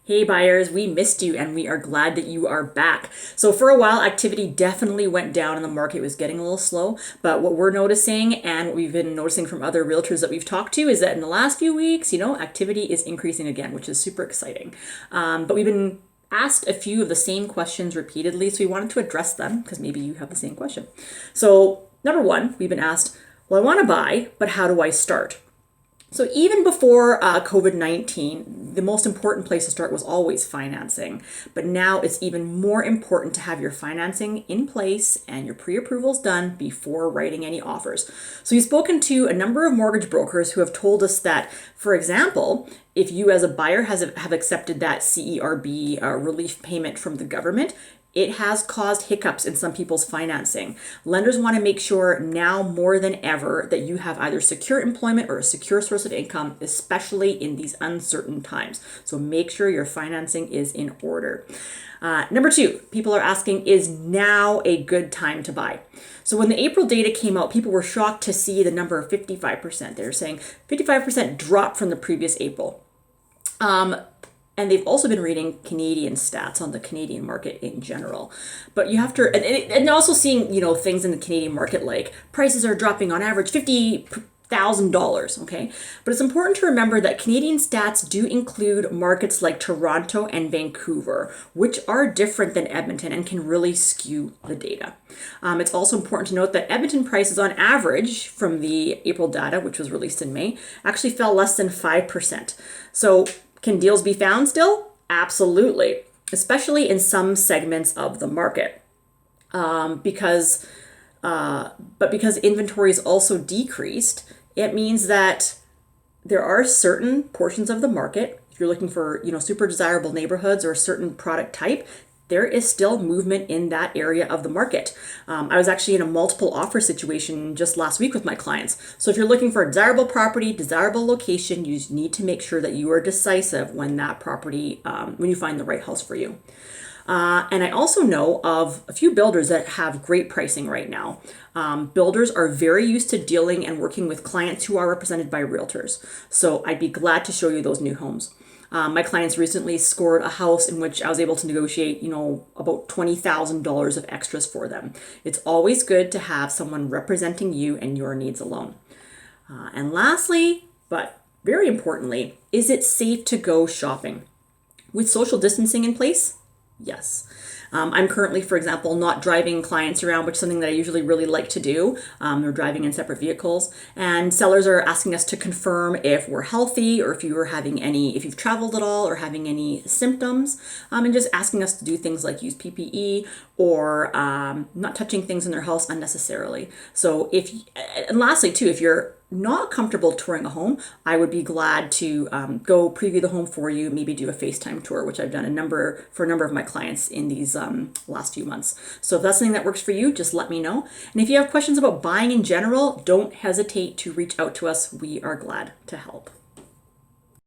Hey buyers, we missed you and we are glad that you are back. So for a while, activity definitely went down and the market was getting a little slow. But what we're noticing and what we've been noticing from other realtors that we've talked to is that in the last few weeks, activity is increasing again, which is super exciting. But we've been asked a few of the same questions repeatedly, so we wanted to address them because maybe you have the same question. So number one, we've been asked, well, I want to buy, but how do I start? So even before COVID-19, the most important place to start was always financing. But now it's even more important to have your financing in place and your pre-approvals done before writing any offers. So you've spoken to a number of mortgage brokers who have told us that, for example, if you as a buyer have accepted that CERB relief payment from the government, it has caused hiccups in some people's financing. Lenders want to make sure now more than ever that you have either secure employment or a secure source of income, especially in these uncertain times. So make sure your financing is in order. Number two, people are asking, is now a good time to buy? So when the April data came out, people were shocked to see the number of 55%. They're saying 55% drop from the previous April. And they've also been reading Canadian stats on the Canadian market in general. But you have to, and also seeing, things in the Canadian market like prices are dropping on average $50,000, okay? But it's important to remember that Canadian stats do include markets like Toronto and Vancouver, which are different than Edmonton and can really skew the data. It's also important to note that Edmonton prices on average from the April data, which was released in May, actually fell less than 5%. So can deals be found still? Absolutely, especially in some segments of the market. Because inventory is also decreased, it means that there are certain portions of the market, if you're looking for, super desirable neighborhoods or a certain product type, there is still movement in that area of the market. I was actually in a multiple offer situation just last week with my clients. So if you're looking for a desirable property, desirable location, you need to make sure that you are decisive when that property, when you find the right house for you. And I also know of a few builders that have great pricing right now. Builders are very used to dealing and working with clients who are represented by realtors. So I'd be glad to show you those new homes. My clients recently scored a house in which I was able to negotiate, about $20,000 of extras for them. It's always good to have someone representing you and your needs alone. And lastly, but very importantly, is it safe to go shopping? With social distancing in place? Yes. I'm currently, for example, not driving clients around, which is something that I usually really like to do. They're driving in separate vehicles. And sellers are asking us to confirm if we're healthy or if you've traveled at all or having any symptoms, and just asking us to do things like use PPE or not touching things in their house unnecessarily. So and lastly too, if you're not comfortable touring a home, I would be glad to go preview the home for you, maybe do a FaceTime tour, which I've done for a number of my clients in these last few months. So if that's something that works for you, just let me know. And if you have questions about buying in general, don't hesitate to reach out to us. We are glad to help.